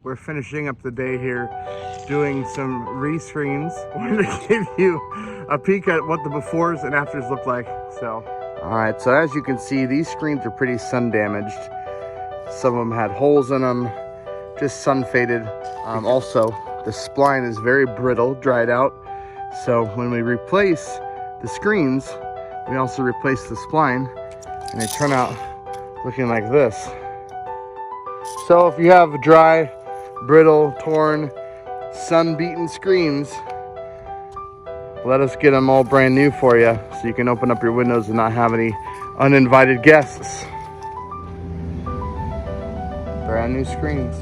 We're finishing up the day here doing some re-screens. We're gonna give you a peek at what the befores and afters look like. So, all right, so as you can see, these screens are pretty sun damaged. Some of them had holes in them, just sun faded. Also, the spline is very brittle, dried out. So when we replace the screens, we also replace the spline, and they turn out looking like this. So if you have dry, brittle, torn, sun-beaten screens, let us get them all brand new for you so you can open up your windows and not have any uninvited guests. Brand new screens.